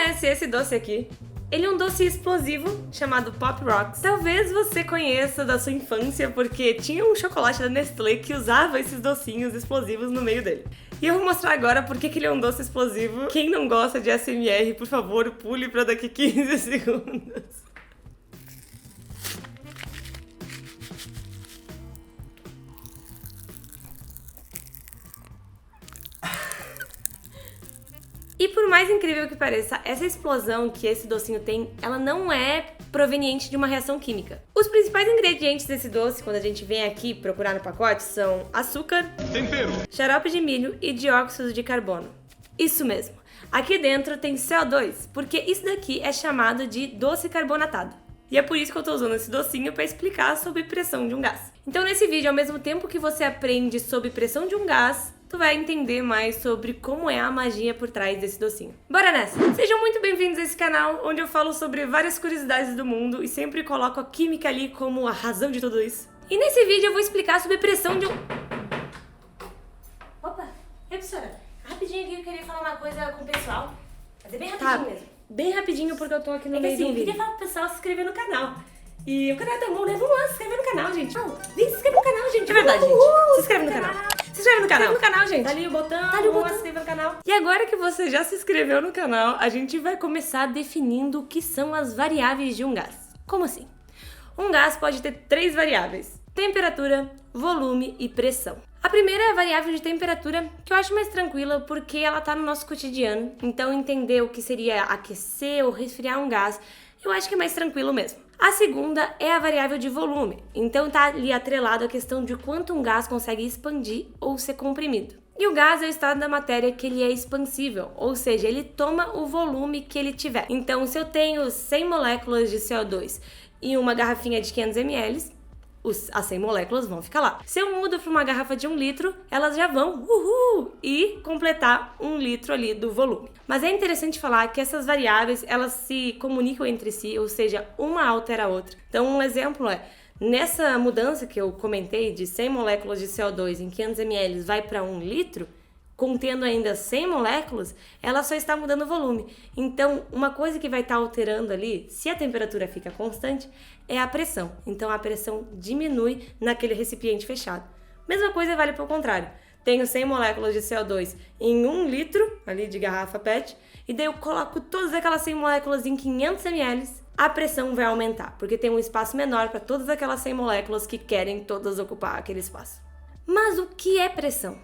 conhece esse doce aqui? Ele é um doce explosivo chamado Pop Rocks. Talvez você conheça da sua infância porque tinha um chocolate da Nestlé que usava esses docinhos explosivos no meio dele. E eu vou mostrar agora por que ele é um doce explosivo. Quem não gosta de ASMR, por favor, pule para daqui 15 segundos. E por mais incrível que pareça, essa explosão que esse docinho tem, ela não é proveniente de uma reação química. Os principais ingredientes desse doce, quando a gente vem aqui procurar no pacote, são açúcar, tempero, xarope de milho e dióxido de carbono. Isso mesmo. Aqui dentro tem CO2, porque isso daqui é chamado de doce carbonatado. E é por isso que eu tô usando esse docinho para explicar sobre pressão de um gás. Então nesse vídeo, ao mesmo tempo que você aprende sobre pressão de um gás, tu vai entender mais sobre como é a magia por trás desse docinho. Bora nessa! Sejam muito bem-vindos a esse canal, onde eu falo sobre várias curiosidades do mundo e sempre coloco a química ali como a razão de tudo isso. E nesse vídeo eu vou explicar sobre pressão de um... Opa! Ei, professora, rapidinho aqui eu queria falar uma coisa com o pessoal. Mas é bem rapidinho mesmo. Bem rapidinho porque eu tô aqui no meio do vídeo. Eu queria falar pro pessoal se inscrever no canal. E o canal é tão bom, né? Vamos lá, se inscreve no canal, gente. Vem se inscreve no canal, gente. É verdade, gente. Se inscreve no canal. Se inscreve no canal. Se inscreve no canal, gente. Tá ali o botão. Tá ali o botão. Se inscreve no canal. E agora que você já se inscreveu no canal, a gente vai começar definindo o que são as variáveis de um gás. Como assim? Um gás pode ter 3 variáveis: temperatura, volume e pressão. A primeira é a variável de temperatura, que eu acho mais tranquila porque ela tá no nosso cotidiano. Então entender o que seria aquecer ou resfriar um gás, eu acho que é mais tranquilo mesmo. A segunda é a variável de volume, então tá ali atrelado a questão de quanto um gás consegue expandir ou ser comprimido. E o gás é o estado da matéria que ele é expansível, ou seja, ele toma o volume que ele tiver. Então, se eu tenho 100 moléculas de CO2 e uma garrafinha de 500 ml, as 100 moléculas vão ficar lá. Se eu mudo para uma garrafa de 1 litro, elas já vão e completar 1 litro ali do volume. Mas é interessante falar que essas variáveis, elas se comunicam entre si, ou seja, uma altera a outra. Então, um exemplo é, nessa mudança que eu comentei de 100 moléculas de CO2 em 500 ml vai para 1 litro, contendo ainda 100 moléculas, ela só está mudando o volume. Então, uma coisa que vai estar alterando ali, se a temperatura fica constante, é a pressão. Então, a pressão diminui naquele recipiente fechado. Mesma coisa vale para o contrário. Tenho 100 moléculas de CO2 em 1 litro, ali de garrafa PET, e daí eu coloco todas aquelas 100 moléculas em 500 ml, a pressão vai aumentar, porque tem um espaço menor para todas aquelas 100 moléculas que querem todas ocupar aquele espaço. Mas o que é pressão?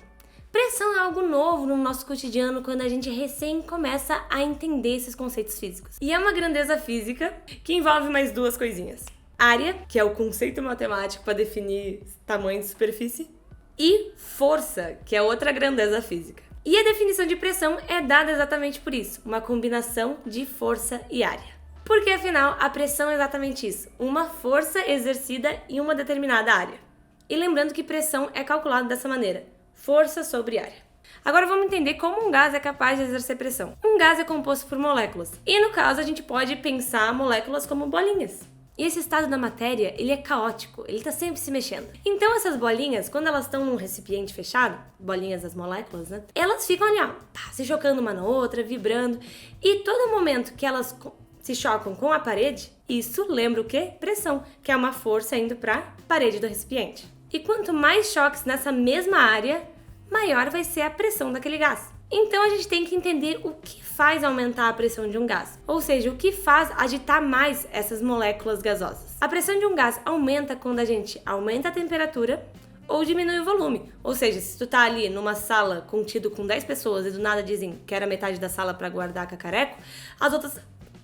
Pressão é algo novo no nosso cotidiano quando a gente recém começa a entender esses conceitos físicos. E é uma grandeza física que envolve mais 2 coisinhas. Área, que é o conceito matemático para definir tamanho de superfície, e força, que é outra grandeza física. E a definição de pressão é dada exatamente por isso, uma combinação de força e área. Porque afinal, a pressão é exatamente isso, uma força exercida em uma determinada área. E lembrando que pressão é calculada dessa maneira: força sobre área. Agora vamos entender como um gás é capaz de exercer pressão. Um gás é composto por moléculas, e no caso a gente pode pensar moléculas como bolinhas. E esse estado da matéria, ele é caótico, ele está sempre se mexendo. Então essas bolinhas, quando elas estão num recipiente fechado, bolinhas das moléculas, né? Elas ficam ali, ó, se chocando uma na outra, vibrando, e todo momento que elas se chocam com a parede, isso lembra o quê? Pressão, que é uma força indo para a parede do recipiente. E quanto mais choques nessa mesma área, maior vai ser a pressão daquele gás. Então a gente tem que entender o que faz aumentar a pressão de um gás, ou seja, o que faz agitar mais essas moléculas gasosas. A pressão de um gás aumenta quando a gente aumenta a temperatura ou diminui o volume. Ou seja, se tu tá ali numa sala contido com 10 pessoas e do nada dizem que era metade da sala para guardar cacareco,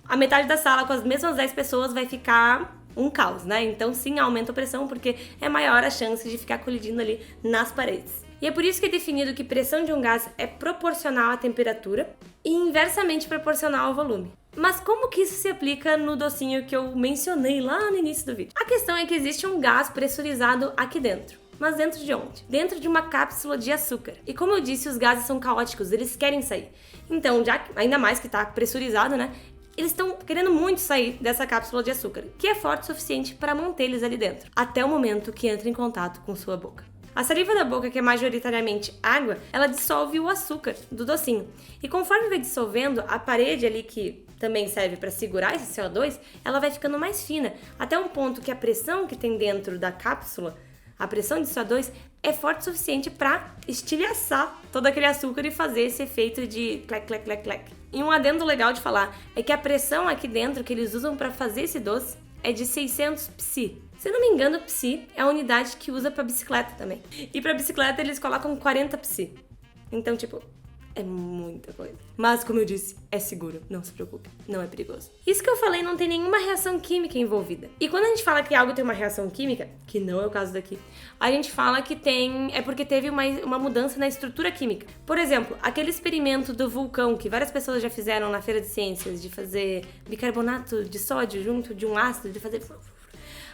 a metade da sala com as mesmas 10 pessoas vai ficar um caos, né? Então sim, aumenta a pressão porque é maior a chance de ficar colidindo ali nas paredes. E é por isso que é definido que pressão de um gás é proporcional à temperatura e inversamente proporcional ao volume. Mas como que isso se aplica no docinho que eu mencionei lá no início do vídeo? A questão é que existe um gás pressurizado aqui dentro. Mas dentro de onde? Dentro de uma cápsula de açúcar. E como eu disse, os gases são caóticos, eles querem sair. Então, ainda mais que está pressurizado, né? Eles estão querendo muito sair dessa cápsula de açúcar, que é forte o suficiente para manter eles ali dentro, até o momento que entra em contato com sua boca. A saliva da boca, que é majoritariamente água, ela dissolve o açúcar do docinho. E conforme vai dissolvendo, a parede ali que também serve para segurar esse CO2, ela vai ficando mais fina, até um ponto que a pressão que tem dentro da cápsula, a pressão de CO2, é forte o suficiente para estilhaçar todo aquele açúcar e fazer esse efeito de clec, clec, clec, clec. E um adendo legal de falar é que a pressão aqui dentro que eles usam para fazer esse doce é de 600 psi. Se não me engano, psi é a unidade que usa para bicicleta também. E para bicicleta eles colocam 40 psi. Então, tipo, é muita coisa. Mas, como eu disse, é seguro. Não se preocupe. Não é perigoso. Isso que eu falei não tem nenhuma reação química envolvida. E quando a gente fala que algo tem uma reação química, que não é o caso daqui, a gente fala que tem... é porque teve uma mudança na estrutura química. Por exemplo, aquele experimento do vulcão que várias pessoas já fizeram na Feira de Ciências, de fazer bicarbonato de sódio junto de um ácido, de fazer...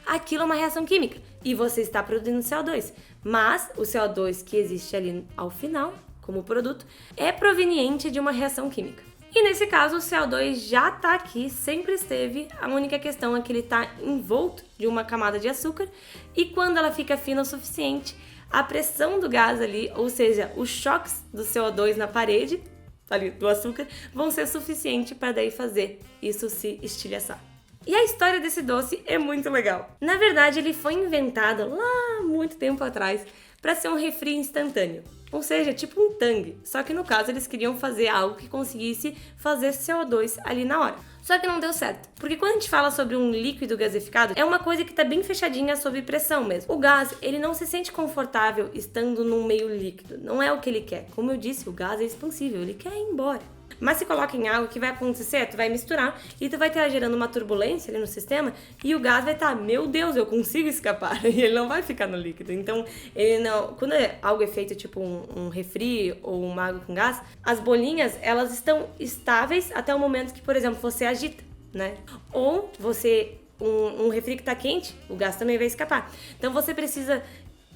aquilo é uma reação química. E você está produzindo CO2. Mas o CO2 que existe ali ao final, como produto, é proveniente de uma reação química. E nesse caso, o CO2 já está aqui, sempre esteve, a única questão é que ele está envolto de uma camada de açúcar e quando ela fica fina o suficiente, a pressão do gás ali, ou seja, os choques do CO2 na parede, ali do açúcar, vão ser suficientes para daí fazer isso se estilhaçar. E a história desse doce é muito legal. Na verdade, ele foi inventado lá muito tempo atrás para ser um refri instantâneo. Ou seja, tipo um Tang. Só que no caso eles queriam fazer algo que conseguisse fazer CO2 ali na hora. Só que não deu certo. Porque quando a gente fala sobre um líquido gasificado, é uma coisa que está bem fechadinha sob pressão mesmo. O gás, ele não se sente confortável estando num meio líquido. Não é o que ele quer. Como eu disse, o gás é expansível. Ele quer ir embora. Mas se coloca em água, o que vai acontecer? Tu vai misturar e tu vai estar gerando uma turbulência ali no sistema e o gás vai estar, meu Deus, eu consigo escapar. E ele não vai ficar no líquido. Então, ele não, quando algo é feito tipo um refri ou uma água com gás, as bolinhas, elas estão estáveis até o momento que, por exemplo, você agita, né? Ou você, um refri que tá quente, o gás também vai escapar. Então, você precisa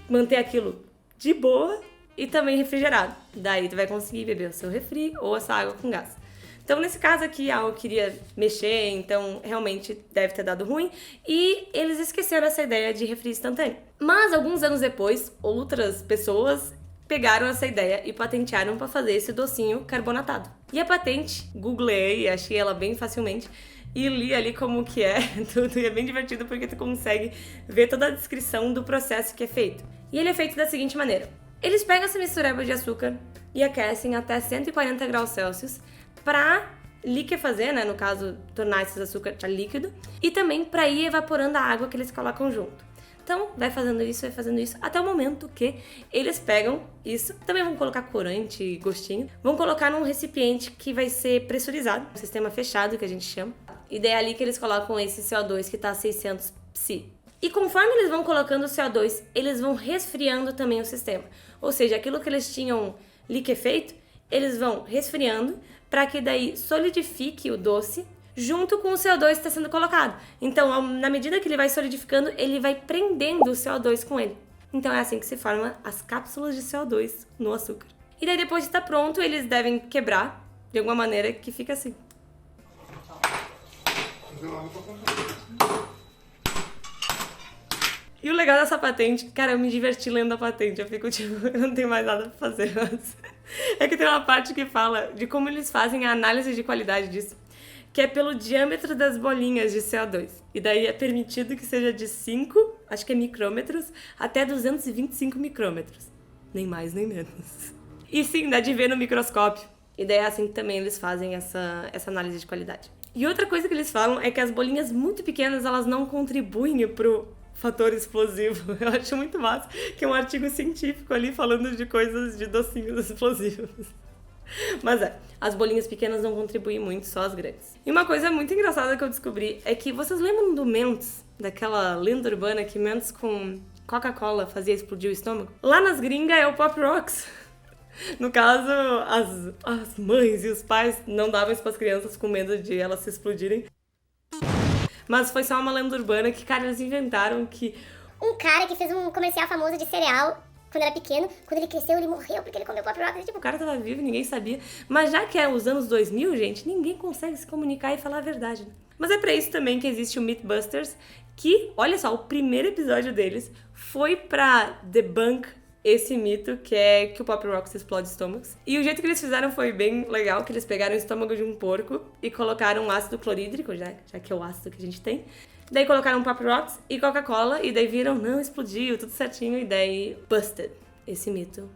manter aquilo de boa e também refrigerado. Daí tu vai conseguir beber o seu refri ou essa água com gás. Então, nesse caso aqui, eu queria mexer, então realmente deve ter dado ruim. E eles esqueceram essa ideia de refri instantâneo. Mas, alguns anos depois, outras pessoas pegaram essa ideia e patentearam para fazer esse docinho carbonatado. E a patente, googlei, achei ela bem facilmente, e li ali como que é tudo. E é bem divertido porque tu consegue ver toda a descrição do processo que é feito. E ele é feito da seguinte maneira. Eles pegam essa mistureba de açúcar e aquecem até 140 graus Celsius para liquefazer, né? No caso, tornar esse açúcar líquido. E também para ir evaporando a água que eles colocam junto. Então, vai fazendo isso até o momento que eles pegam isso. Também vão colocar corante e gostinho. Vão colocar num recipiente que vai ser pressurizado. Um sistema fechado, que a gente chama. E daí é ali que eles colocam esse CO2 que está a 600 psi. E conforme eles vão colocando o CO2, eles vão resfriando também o sistema. Ou seja, aquilo que eles tinham liquefeito, eles vão resfriando para que daí solidifique o doce junto com o CO2 que está sendo colocado. Então, na medida que ele vai solidificando, ele vai prendendo o CO2 com ele. Então, é assim que se formam as cápsulas de CO2 no açúcar. E daí, depois de estar pronto, eles devem quebrar de alguma maneira que fica assim. E o legal dessa patente, cara, eu me diverti lendo a patente, eu fico tipo, eu não tenho mais nada pra fazer, mas... É que tem uma parte que fala de como eles fazem a análise de qualidade disso, que é pelo diâmetro das bolinhas de CO2. E daí é permitido que seja de 5, acho que é micrômetros, até 225 micrômetros. Nem mais, nem menos. E sim, dá de ver no microscópio. E daí é assim que também eles fazem essa análise de qualidade. E outra coisa que eles falam é que as bolinhas muito pequenas, elas não contribuem pro fator explosivo. Eu acho muito massa que é um artigo científico ali falando de coisas de docinhos explosivos. Mas as bolinhas pequenas não contribuem muito, só as grandes. E uma coisa muito engraçada que eu descobri é que vocês lembram do Mentos? Daquela lenda urbana que Mentos com Coca-Cola fazia explodir o estômago? Lá nas gringas é o Pop Rocks. No caso, as mães e os pais não davam isso para as crianças com medo de elas se explodirem. Mas foi só uma lenda urbana que, cara, eles inventaram que... Um cara que fez um comercial famoso de cereal quando era pequeno, quando ele cresceu, ele morreu porque ele comeu Pop Rocks. Tipo, o cara tava vivo, ninguém sabia. Mas já que é os anos 2000, gente, ninguém consegue se comunicar e falar a verdade, né? Mas é pra isso também que existe o Mythbusters, que, olha só, o primeiro episódio deles foi pra debunk esse mito, que é que o Pop Rocks explode estômagos. E o jeito que eles fizeram foi bem legal, que eles pegaram o estômago de um porco e colocaram ácido clorídrico, já que é o ácido que a gente tem. Daí colocaram Pop Rocks e Coca-Cola, e daí viram, não, explodiu, tudo certinho, e daí busted. Esse mito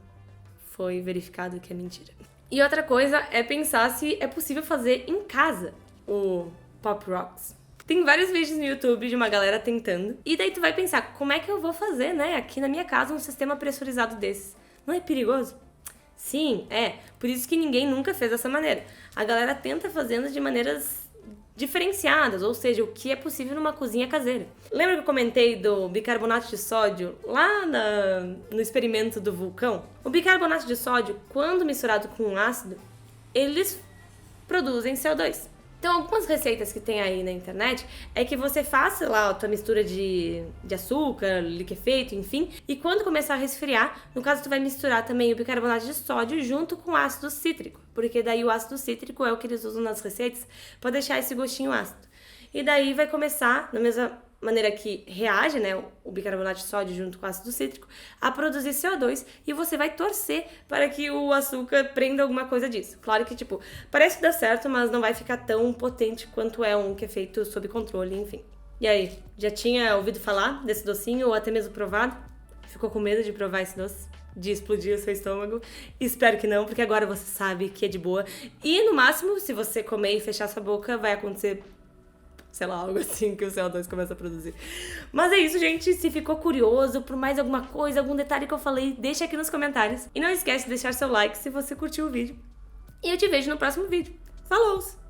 foi verificado que é mentira. E outra coisa é pensar se é possível fazer em casa o Pop Rocks. Tem vários vídeos no YouTube de uma galera tentando. E daí tu vai pensar, como é que eu vou fazer, né, aqui na minha casa um sistema pressurizado desses? Não é perigoso? Sim, é. Por isso que ninguém nunca fez dessa maneira. A galera tenta fazendo de maneiras diferenciadas, ou seja, o que é possível numa cozinha caseira. Lembra que eu comentei do bicarbonato de sódio lá no experimento do vulcão? O bicarbonato de sódio, quando misturado com um ácido, eles produzem CO2. Então, algumas receitas que tem aí na internet é que você faça lá a tua mistura de açúcar, liquefeito, enfim, e quando começar a resfriar, no caso tu vai misturar também o bicarbonato de sódio junto com o ácido cítrico, porque daí o ácido cítrico é o que eles usam nas receitas para deixar esse gostinho ácido. E daí vai começar, da mesma maneira que reage, né, o bicarbonato de sódio junto com o ácido cítrico, a produzir CO2 e você vai torcer para que o açúcar prenda alguma coisa disso. Claro que, parece que dá certo, mas não vai ficar tão potente quanto é um que é feito sob controle, enfim. E aí, já tinha ouvido falar desse docinho ou até mesmo provado? Ficou com medo de provar esse doce? De explodir o seu estômago? Espero que não, porque agora você sabe que é de boa. E no máximo, se você comer e fechar sua boca, vai acontecer, sei lá, algo assim que o CO2 começa a produzir. Mas é isso, gente. Se ficou curioso por mais alguma coisa, algum detalhe que eu falei, deixa aqui nos comentários. E não esquece de deixar seu like se você curtiu o vídeo. E eu te vejo no próximo vídeo. Falou!